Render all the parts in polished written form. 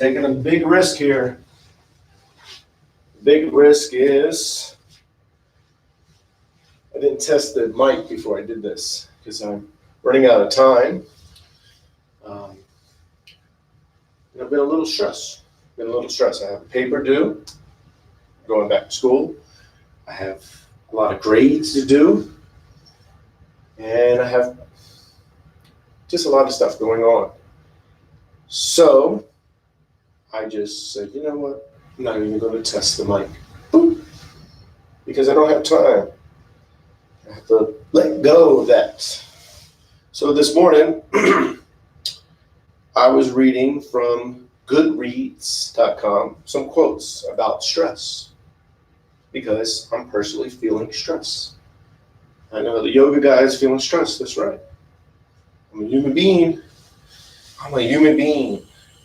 Taking a big risk here. Big risk is I didn't test the mic before I did this because I'm running out of time. I've been a little stressed. I have a paper due, going back to school. I have a lot of grades to do, and I have just a lot of stuff going on. So I just said, you know what? I'm not even going to test the mic. Boop. Because I don't have time. I have to let go of that. So this morning, I was reading from Goodreads.com some quotes about stress because I'm personally feeling stress. I know the yoga guy is feeling stressed. That's right. I'm a human being.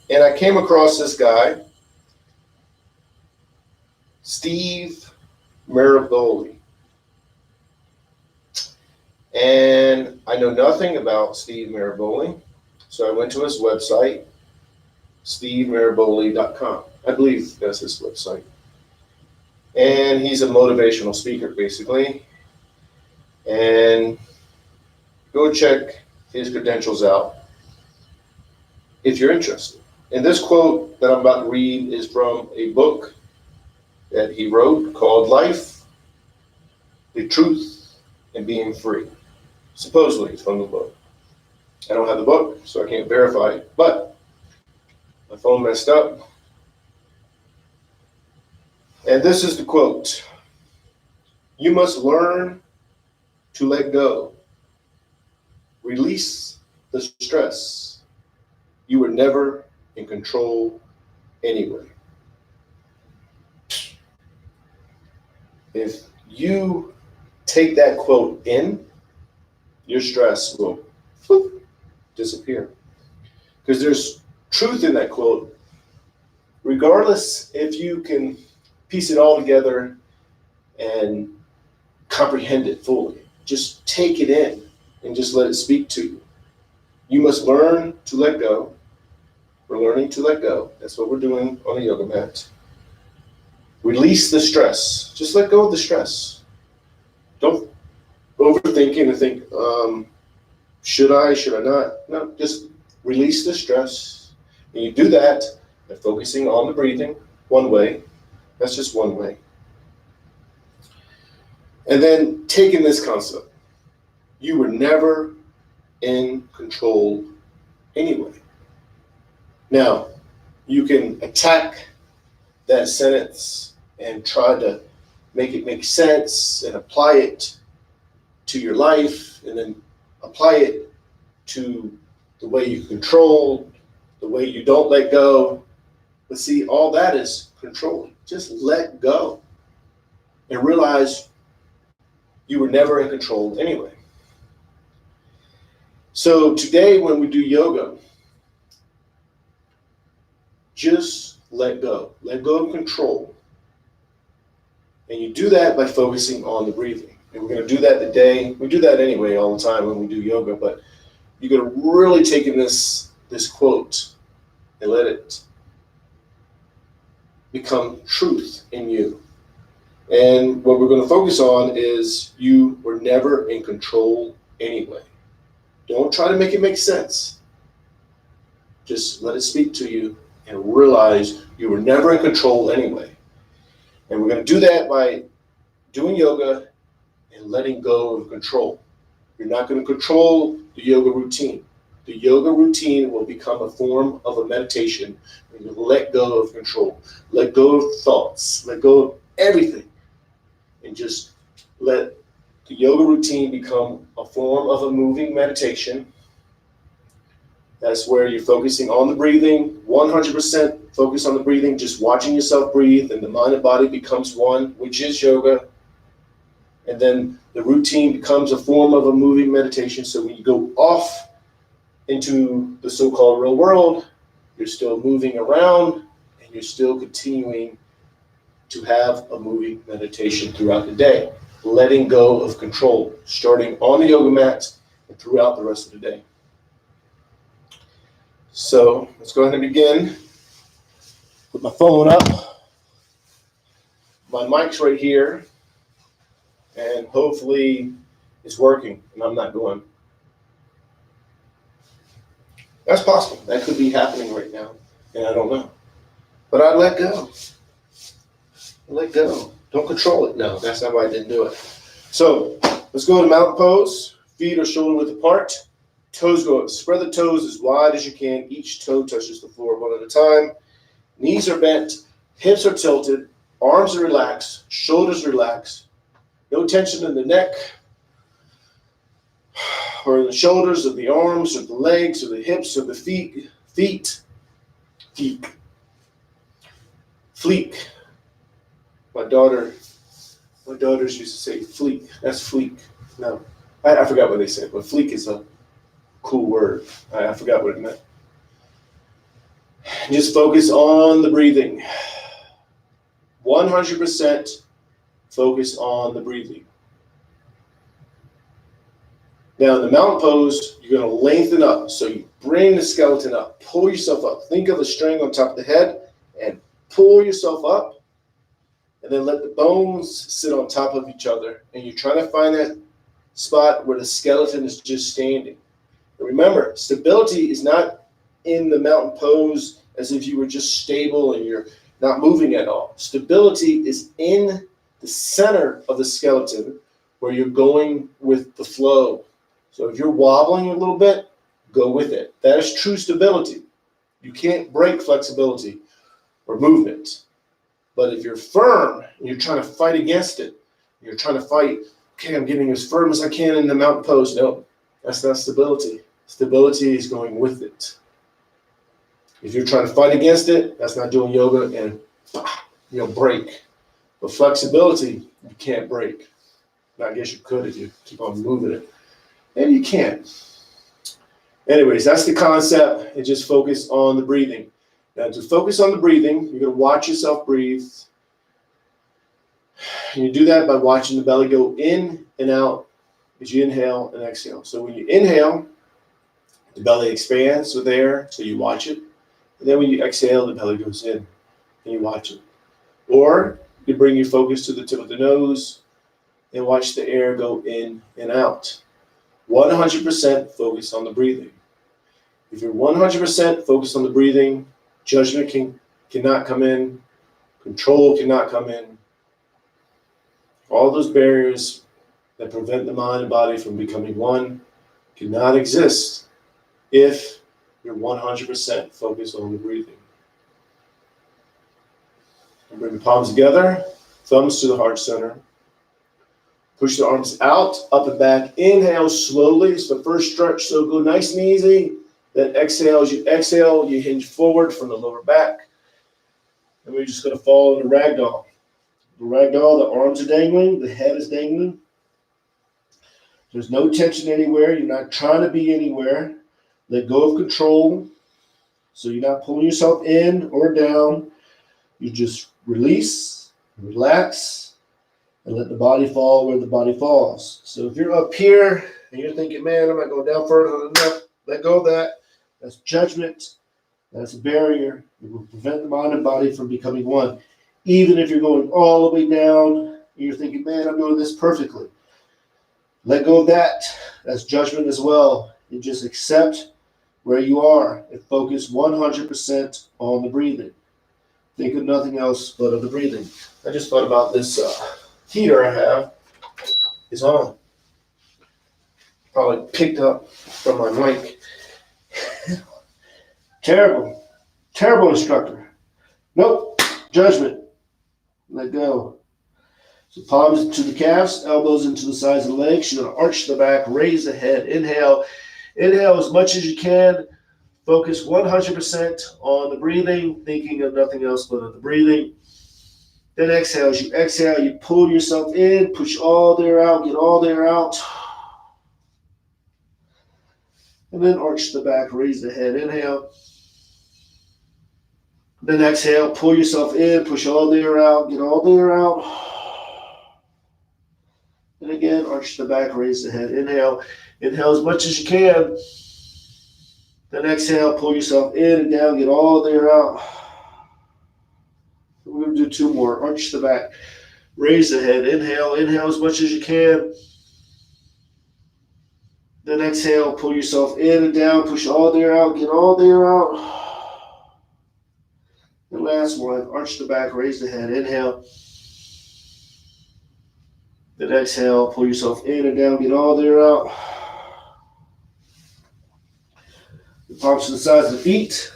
And I came across this guy, Steve Maraboli. And I know nothing about Steve Maraboli, so I went to his website, dotcomYOGA.com. I believe that's his website. And he's a motivational speaker, basically. And go check his credentials out if you're interested. And this quote that I'm about to read is from a book that he wrote called Life, the Truth, and Being Free. Supposedly it's from the book. I don't have the book, so I can't verify it, but my phone messed up. And this is the quote. You must learn to let go. Release the stress. You were never in control anyway. If you take that quote in, your stress will disappear. Because there's truth in that quote. Regardless if you can piece it all together and comprehend it fully, just take it in and just let it speak to you. You must learn to let go. We're learning to let go. That's what we're doing on the yoga mat. Release the stress. Just let go of the stress. Don't overthink it and think, should I not? No, just release the stress. And you do that by focusing on the breathing one way. That's just one way. And then taking this concept. You were never in control anyway. Now, you can attack that sentence and try to make it make sense and apply it to your life, and then apply it to the way you control, the way you don't let go. But see, all that is controlling. Just let go and realize you were never in control anyway. So today when we do yoga, just let go. Let go of control. And you do that by focusing on the breathing. And we're going to do that today. We do that anyway all the time when we do yoga, but you're going to really take in this quote and let it become truth in you. And what we're going to focus on is you were never in control anyway. Don't try to make it make sense. Just let it speak to you and realize you were never in control anyway. And we're going to do that by doing yoga and letting go of control. You're not going to control the yoga routine. The yoga routine will become a form of a meditation when you let go of control. Let go of thoughts. Let go of everything. And just let the yoga routine become a form of a moving meditation. That's where you're focusing on the breathing, 100% focus on the breathing, just watching yourself breathe, and the mind and body becomes one, which is yoga. And then the routine becomes a form of a moving meditation. So when you go off into the so-called real world, you're still moving around and you're still continuing to have a moving meditation throughout the day, letting go of control, starting on the yoga mat and throughout the rest of the day. So let's go ahead and begin. Put my phone up. My mic's right here. And hopefully it's working and I'm not going. That's possible. That could be happening right now. And I don't know. But I let go. Let go. Don't control it. No, that's not why I didn't do it. So let's go to mountain pose. Feet are shoulder width apart. Toes go up. Spread the toes as wide as you can. Each toe touches the floor one at a time. Knees are bent. Hips are tilted. Arms are relaxed. Shoulders relaxed. No tension in the neck or in the shoulders or the arms or the legs or the hips or the feet. Fleek. My daughters used to say fleek. That's fleek. No, I forgot what they said, but fleek is a cool word. I forgot what it meant. Just focus on the breathing. 100% focus on the breathing. Now in the mountain pose, you're going to lengthen up. So you bring the skeleton up. Pull yourself up. Think of a string on top of the head and pull yourself up. And then let the bones sit on top of each other. And you're trying to find that spot where the skeleton is just standing. And remember, stability is not in the mountain pose as if you were just stable and you're not moving at all. Stability is in the center of the skeleton where you're going with the flow. So if you're wobbling a little bit, go with it. That is true stability. You can't break flexibility or movement. But if you're firm and you're trying to fight against it, you're trying to fight, okay, I'm getting as firm as I can in the mountain pose. No, that's not stability. Stability is going with it. If you're trying to fight against it, that's not doing yoga and break. But flexibility, you can't break. Now, I guess you could if you keep on moving it. Maybe you can't. Anyways, that's the concept, and just focus on the breathing. Now, to focus on the breathing, you're going to watch yourself breathe. And you do that by watching the belly go in and out as you inhale and exhale. So when you inhale, the belly expands with air, so you watch it. And then when you exhale, the belly goes in, and you watch it. Or you bring your focus to the tip of the nose and watch the air go in and out. 100% focus on the breathing. If you're 100% focused on the breathing, judgment cannot come in, control cannot come in. All those barriers that prevent the mind and body from becoming one cannot exist if you're 100% focused on the breathing. And bring the palms together, thumbs to the heart center. Push the arms out, up and back. Inhale slowly. It's the first stretch, so go nice and easy. Then exhale. As you exhale, you hinge forward from the lower back. And we're just going to fall into ragdoll. The ragdoll, the arms are dangling, the head is dangling. There's no tension anywhere. You're not trying to be anywhere. Let go of control. So you're not pulling yourself in or down. You just release, relax, and let the body fall where the body falls. So if you're up here and you're thinking, man, I'm not going down further than enough, let go of that. That's judgment. That's a barrier. It will prevent the mind and body from becoming one. Even if you're going all the way down and you're thinking, man, I'm doing this perfectly. Let go of that. That's judgment as well. And just accept where you are and focus 100% on the breathing. Think of nothing else but of the breathing. I just thought about this heater I have is on. Probably picked up from my mic. Terrible instructor. Nope, judgment. Let go. So palms to the calves, elbows into the sides of the legs. You're going to arch the back, raise the head. Inhale as much as you can. Focus 100% on the breathing, thinking of nothing else but of the breathing. Then exhale. As you exhale, you pull yourself in, push all the air out, get all the air out. And then arch the back, raise the head. Inhale. Then exhale, pull yourself in, push all the air out, get all the air out. And again, arch the back, raise the head. Inhale as much as you can. Then exhale, pull yourself in and down, get all the air out. do 2 more. Arch the back. Raise the head. Inhale. Inhale as much as you can. Then exhale. Pull yourself in and down. Push all the air out. Get all the air out. And last one. Arch the back. Raise the head. Inhale. Then exhale. Pull yourself in and down. Get all the air out. The palms to the sides of the feet.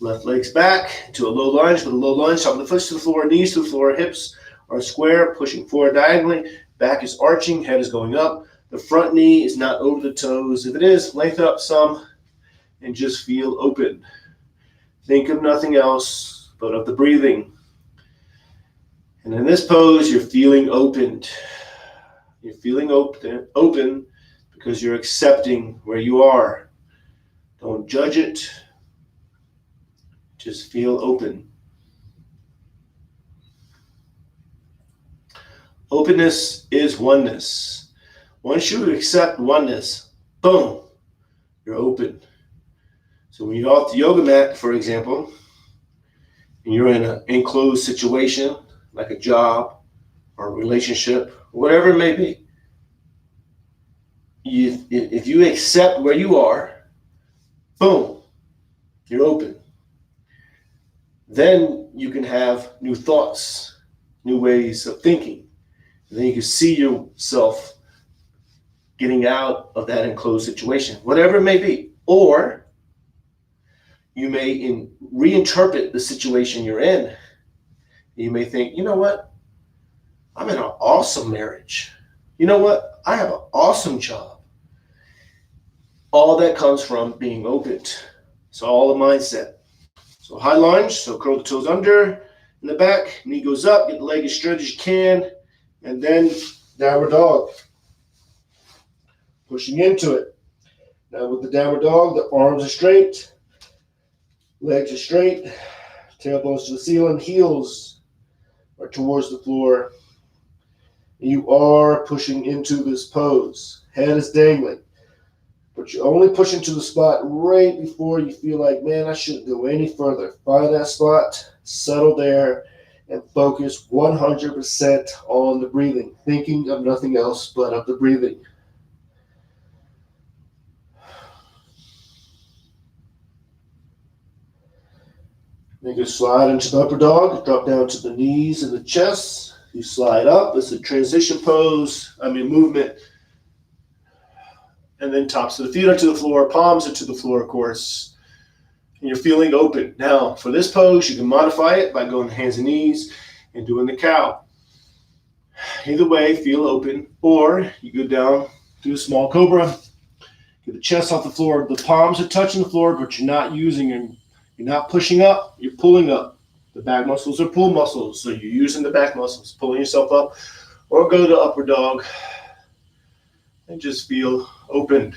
Left leg's back to a low lunge. With a low lunge, top of the foot to the floor, knees to the floor, hips are square, pushing forward diagonally. Back is arching, head is going up. The front knee is not over the toes. If it is, lengthen up some and just feel open. Think of nothing else but of the breathing. And in this pose, you're feeling opened. You're feeling open because you're accepting where you are. Don't judge it. Just feel open. Openness is oneness. Once you accept oneness, boom, you're open. So when you're off the yoga mat, for example, and you're in an enclosed situation, like a job or a relationship, whatever it may be, if you accept where you are, boom, you're open. Then you can have new thoughts, new ways of thinking. And then you can see yourself getting out of that enclosed situation, whatever it may be. Or you may reinterpret the situation you're in. You may think, you know what? I'm in an awesome marriage. You know what? I have an awesome job. All that comes from being open. It's all a mindset. So high lunge, so curl the toes under in the back, knee goes up, get the leg as straight as you can, and then downward dog. Pushing into it. Now with the downward dog, the arms are straight, legs are straight, tailbones to the ceiling, heels are towards the floor. You are pushing into this pose. Head is dangling. But you only push into the spot right before you feel like, man, I shouldn't go any further. Find that spot, settle there, and focus 100% on the breathing, thinking of nothing else but of the breathing. Then you slide into the upper dog, drop down to the knees and the chest. You slide up. It's a transition movement. And then tops of the feet are to the floor, palms are to the floor, of course. And you're feeling open. Now, for this pose, you can modify it by going hands and knees and doing the cow. Either way, feel open. Or you go down, do a small cobra, get the chest off the floor. The palms are touching the floor, but you're not using them. You're not pushing up, you're pulling up. The back muscles are pull muscles, so you're using the back muscles, pulling yourself up. Or go to upper dog and just feel opened.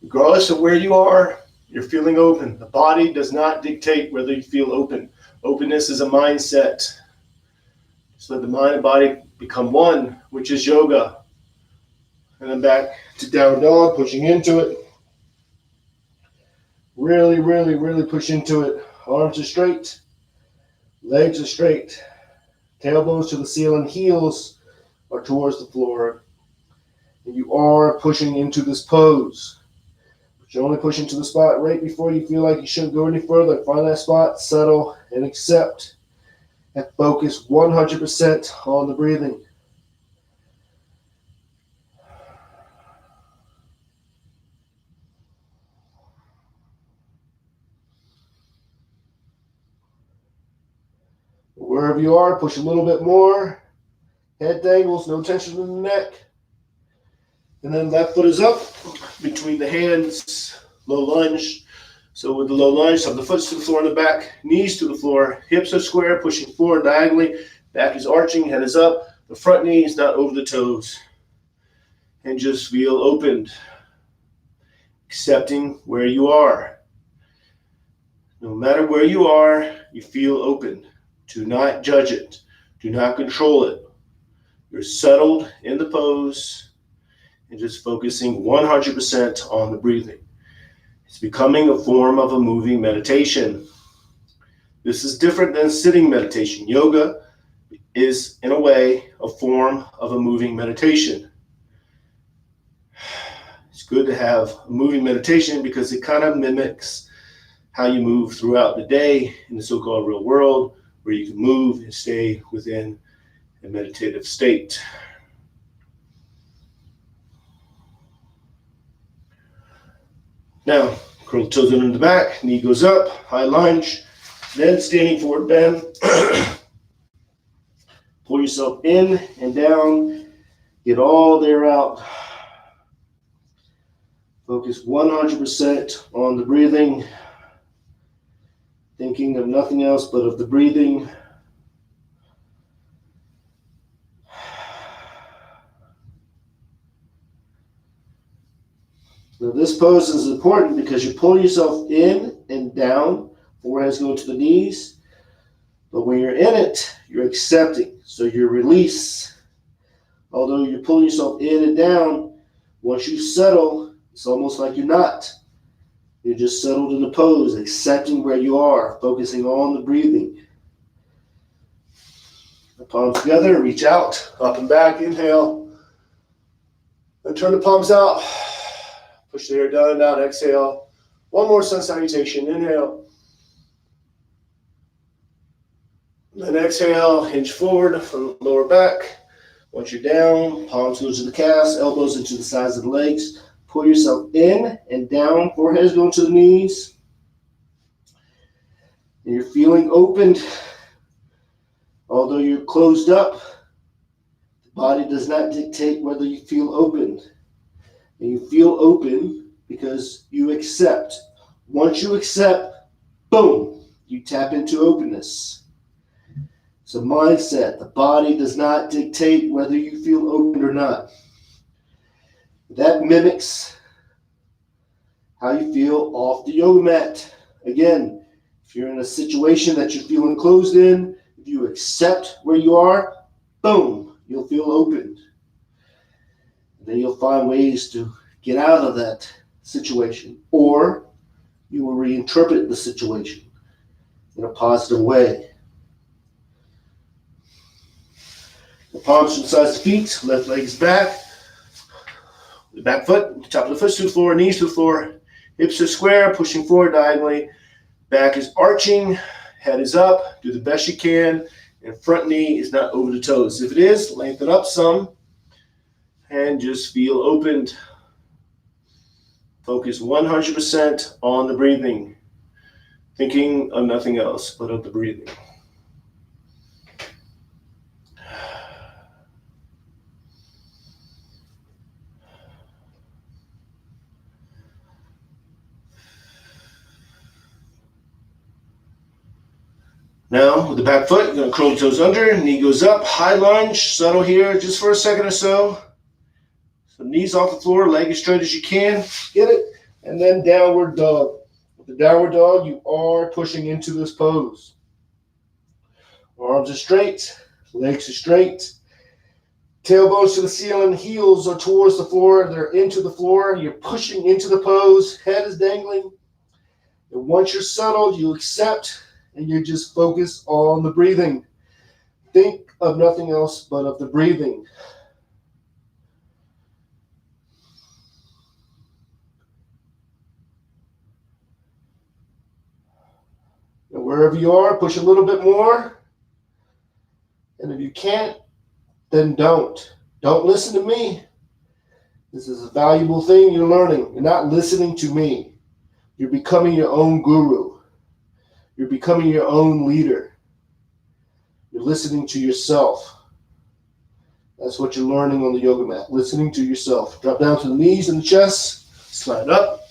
Regardless of where you are, you're feeling open. The body does not dictate whether you feel open. Openness is a mindset. Just let the mind and body become one, which is yoga. And then back to down dog, pushing into it. Really, really, really push into it. Arms are straight. Legs are straight. Tailbones to the ceiling. Heels are towards the floor. And you are pushing into this pose. But you only push into the spot right before you feel like you shouldn't go any further. Find that spot, settle, and accept. And focus 100% on the breathing. Wherever you are, push a little bit more. Head dangles, no tension in the neck. And then left foot is up between the hands, low lunge. So with the low lunge, have the foot to the floor in the back, knees to the floor, hips are square, pushing forward diagonally. Back is arching, head is up. The front knee is not over the toes. And just feel opened. Accepting where you are. No matter where you are, you feel open. Do not judge it. Do not control it. You're settled in the pose and just focusing 100% on the breathing. It's becoming a form of a moving meditation. This is different than sitting meditation. Yoga is, in a way, a form of a moving meditation. It's good to have a moving meditation because it kind of mimics how you move throughout the day in the so-called real world, where you can move and stay within a meditative state. Now, curl the toes under the back, knee goes up, high lunge, then standing forward bend. Pull yourself in and down, get all the air out. Focus 100% on the breathing, thinking of nothing else but of the breathing. Now this pose is important because you pull yourself in and down, forehead's going to the knees, but when you're in it, you're accepting, so you release. Although you're pulling yourself in and down, once you settle, it's almost like you're not. You're just settled in the pose, accepting where you are, focusing on the breathing. The palms together, reach out, up and back, inhale. Then turn the palms out. Push the air down and out, exhale. One more sun salutation, inhale. Then exhale, hinge forward from the lower back. Once you're down, palms go to the calves, elbows into the sides of the legs. Pull yourself in and down, forehead's going to the knees. And you're feeling opened. Although you're closed up, the body does not dictate whether you feel open. And you feel open because you accept. Once you accept, boom, you tap into openness. It's a mindset. The body does not dictate whether you feel open or not. That mimics how you feel off the yoga mat. Again, if you're in a situation that you're feeling closed in, if you accept where you are, boom, you'll feel open. Then you'll find ways to get out of that situation, or you will reinterpret the situation in a positive way. The palms to the sides of the feet, left leg is back, the back foot, top of the foot to the floor, knees to the floor, hips are square, pushing forward diagonally, back is arching, head is up, do the best you can, and front knee is not over the toes. If it is, lengthen up some, and just feel opened. Focus 100% on the breathing, thinking of nothing else but of the breathing. Now, with the back foot, you're going to curl the toes under, knee goes up, high lunge, settle here just for a second or so. So knees off the floor, leg as straight as you can, get it, and then downward dog. With the downward dog, you are pushing into this pose. Arms are straight, legs are straight, tailbones to the ceiling, heels are towards the floor, they're into the floor, you're pushing into the pose, head is dangling. And once you're settled, you accept, and you just focus on the breathing. Think of nothing else but of the breathing. And wherever you are, push a little bit more. And if you can't, then don't. Don't listen to me. This is a valuable thing you're learning. You're not listening to me. You're becoming your own guru. You're becoming your own leader. You're listening to yourself. That's what you're learning on the yoga mat, listening to yourself. Drop down to the knees and the chest, slide up.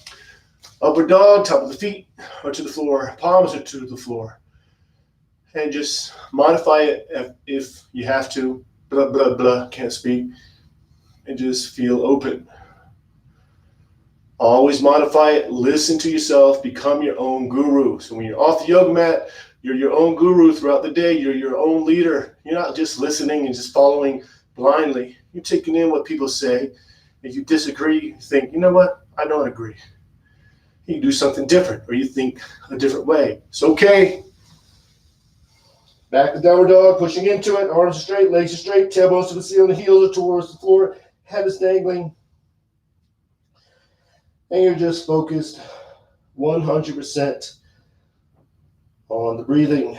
Upward dog, top of the feet or to the floor, palms are to the floor. And just modify it if you have to. Blah, blah, blah, can't speak. And just feel open. Always modify it, listen to yourself, become your own guru. So when you're off the yoga mat, you're your own guru throughout the day. You're your own leader. You're not just listening and just following blindly. You're taking in what people say. If you disagree, you think, you know what? I don't agree. You do something different, or you think a different way. It's okay. Back to downward dog, pushing into it. Arms are straight, legs are straight, tailbones to the ceiling, heels are towards the floor, head is dangling. And you're just focused 100% on the breathing.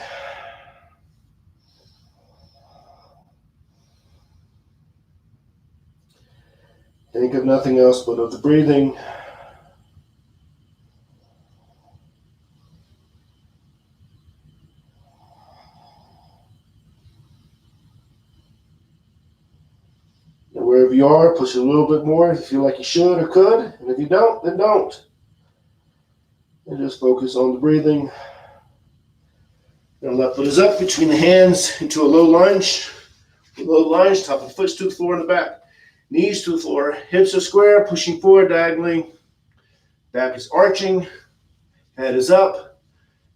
Think of nothing else but of the breathing. And wherever you are, push it a little bit more if you feel like you should or could. And if you don't, then don't. And just focus on the breathing. And left foot is up between the hands into a low lunge. Low lunge, top of the foot's to the floor in the back. Knees to the floor, hips are square, pushing forward diagonally. Back is arching, head is up.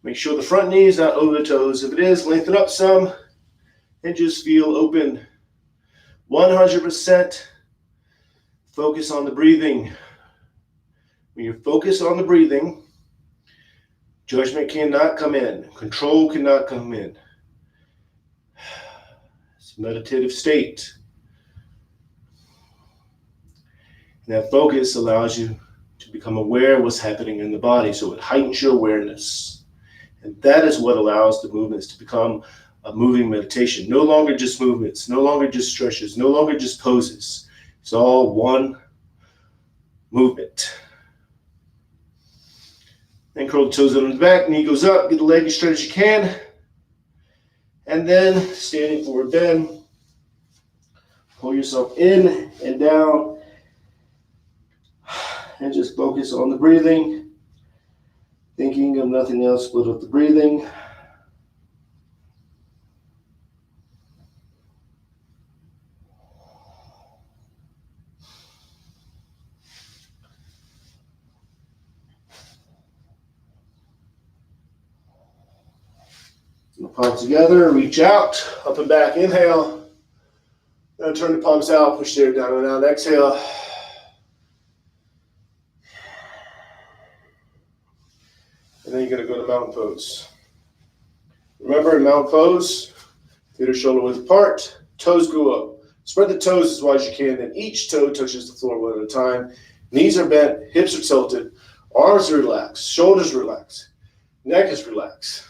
Make sure the front knee is not over the toes. If it is, lengthen up some and just feel open. 100% focus on the breathing. When you focus on the breathing, judgment cannot come in. Control cannot come in. It's a meditative state. And that focus allows you to become aware of what's happening in the body, so it heightens your awareness. And that is what allows the movements to become a moving meditation. No longer just movements, no longer just stretches, no longer just poses. It's all one movement. Then curl the toes under the back, knee goes up, get the leg as straight as you can. And then standing forward bend. Pull yourself in and down. And just focus on the breathing, thinking of nothing else but of the breathing. The palms together, reach out, up and back, inhale. Then turn the palms out, push the air down and out, exhale. And then you're going to go to mountain pose. Remember, in mountain pose, feet are shoulder width apart, toes go up. Spread the toes as wide as you can, then each toe touches the floor one at a time. Knees are bent, hips are tilted, arms are relaxed, shoulders relaxed, neck is relaxed.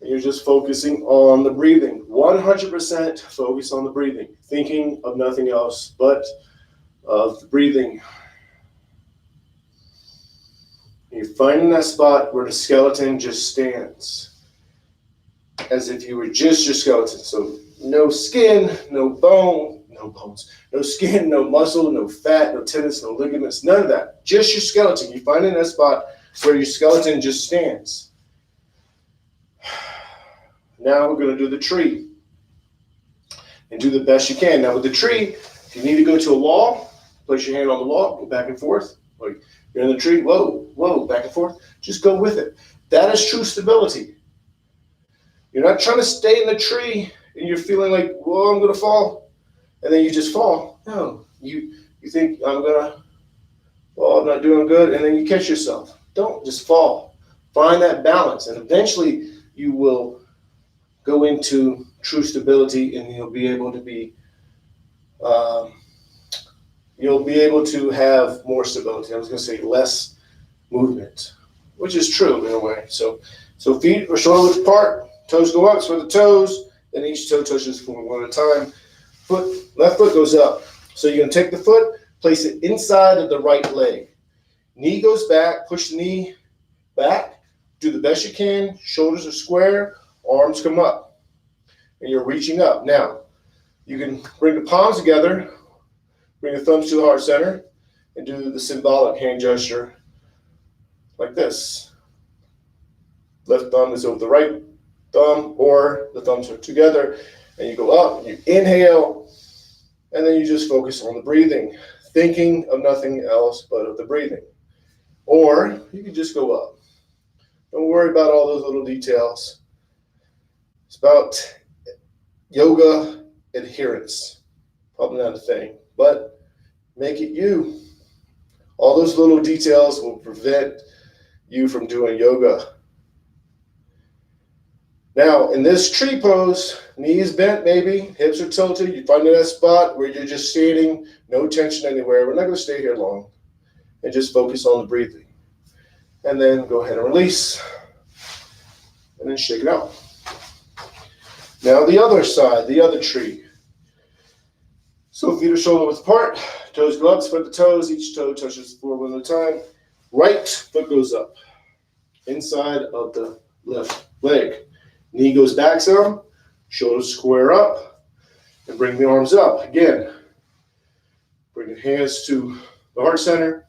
And you're just focusing on the breathing. 100% focus on the breathing, thinking of nothing else but of the breathing. You're finding that spot where the skeleton just stands, as if you were just your skeleton. So no skin, no bones, no skin, no muscle, no fat, no tendons, no ligaments, none of that. Just your skeleton. You're finding that spot where your skeleton just stands. Now we're going to do the tree. And do the best you can. Now with the tree, if you need to go to a wall, place your hand on the wall, go back and forth. Like you're in the tree, whoa, back and forth. Just go with it. That is true stability. You're not trying to stay in the tree and you're feeling like, whoa, I'm going to fall. And then you just fall. No, you think I'm not doing good. And then you catch yourself. Don't just fall. Find that balance. And eventually you will go into true stability and you'll be able to have more stability. I was going to say less eft, which is true in a way. So feet are shoulder width apart, toes go up, spread the toes, then each toe touches the floor one at a time. Left foot goes up. So you're going to take the foot, place it inside of the right leg. Knee goes back, push the knee back, do the best you can, shoulders are square, arms come up, and you're reaching up. Now, you can bring the palms together, bring the thumbs to the heart center, and do the symbolic hand gesture like this. Left thumb is over the right thumb, or the thumbs are together, and you go up, you inhale, and then you just focus on the breathing, thinking of nothing else but of the breathing. Or you can just go up. Don't worry about all those little details. It's about yoga adherence. Probably not a thing, but make it you. All those little details will prevent you from doing yoga. Now, in this tree pose, knees bent maybe, hips are tilted. You find that spot where you're just standing, no tension anywhere. We're not going to stay here long. And just focus on the breathing. And then go ahead and release. And then shake it out. Now the other side, the other tree. So feet are shoulder width apart, toes go up, spread the toes, each toe touches the floor one at a time. Right foot goes up, inside of the left leg. Knee goes back some, shoulders square up, and bring the arms up. Again, bring your hands to the heart center.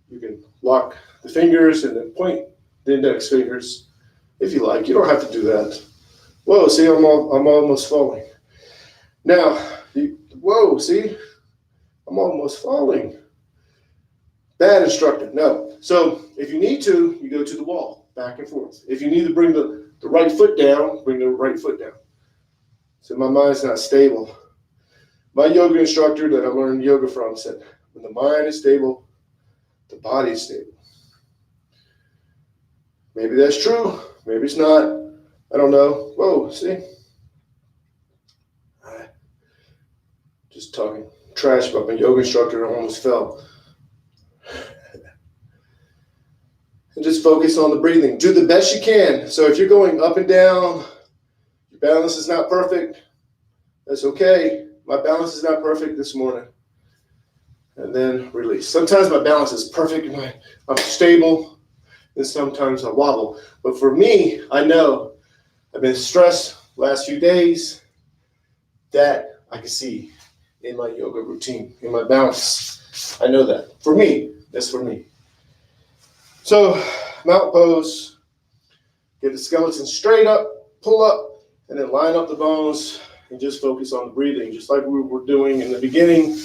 You can lock the fingers and then point the index fingers if you like. You don't have to do that. Whoa, see, I'm almost falling. Now, whoa, see, I'm almost falling. Bad instructor, no. So if you need to, you go to the wall, back and forth. If you need to bring the right foot down, bring the right foot down. So my mind's not stable. My yoga instructor that I learned yoga from said, when the mind is stable, the body is stable. Maybe that's true, maybe it's not. I don't know. Whoa, see? Just talking trash about my yoga instructor, I almost fell. And just focus on the breathing. Do the best you can. So if you're going up and down, your balance is not perfect, that's okay. My balance is not perfect this morning. And then release. Sometimes my balance is perfect and I'm stable, and sometimes I wobble. But for me, I know I've been stressed last few days. That I can see in my yoga routine, in my balance. I know that. For me, that's for me. So, mountain pose. Get the skeleton straight up, pull up, and then line up the bones and just focus on the breathing. Just like we were doing in the beginning,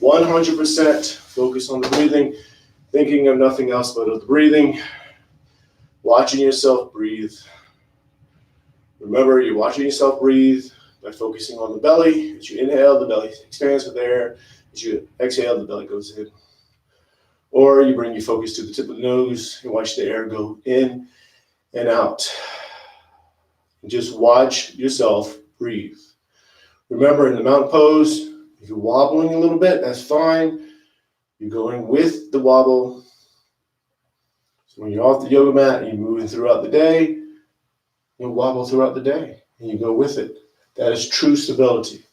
100% focus on the breathing, thinking of nothing else but of the breathing, watching yourself breathe. Remember, you're watching yourself breathe by focusing on the belly. As you inhale, the belly expands with air. As you exhale, the belly goes in. Or you bring your focus to the tip of the nose and watch the air go in and out. And just watch yourself breathe. Remember, in the mountain pose, if you're wobbling a little bit, that's fine. You're going with the wobble. So when you're off the yoga mat and you're moving throughout the day, you'll wobble throughout the day and you go with it. That is true stability.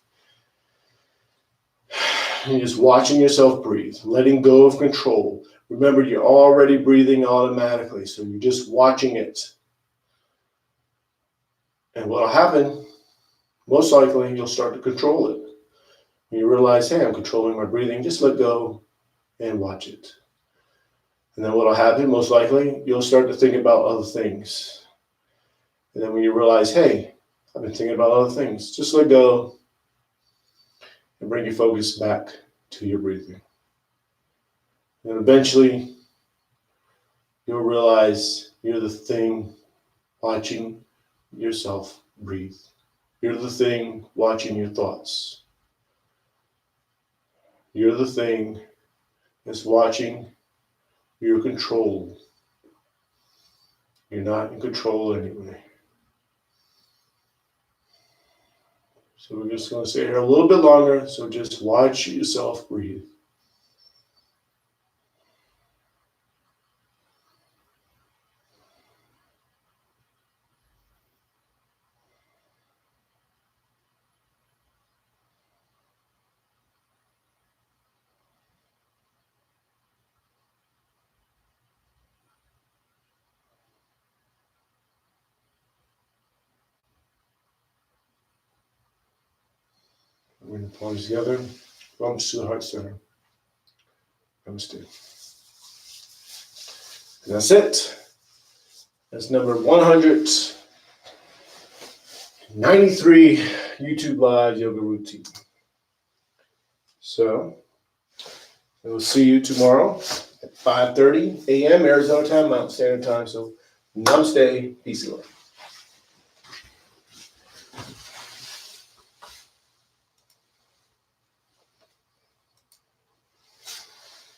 You're just watching yourself breathe, letting go of control. Remember, you're already breathing automatically, so you're just watching it. And what will happen, most likely, you'll start to control it. When you realize, hey, I'm controlling my breathing, just let go and watch it. And then what will happen, most likely, you'll start to think about other things. And then when you realize, hey, I've been thinking about other things, just let go and bring your focus back to your breathing. And eventually, you'll realize you're the thing watching yourself breathe. You're the thing watching your thoughts. You're the thing that's watching your control. You're not in control anyway. So we're just going to stay here a little bit longer, so just watch yourself breathe. We're going to palms together, thumbs to the heart center. Namaste. And that's it. That's number 193 YouTube Live Yoga Routine. So, we'll see you tomorrow at 5:30 a.m. Arizona time, Mountain Standard Time. So, namaste, peace and love.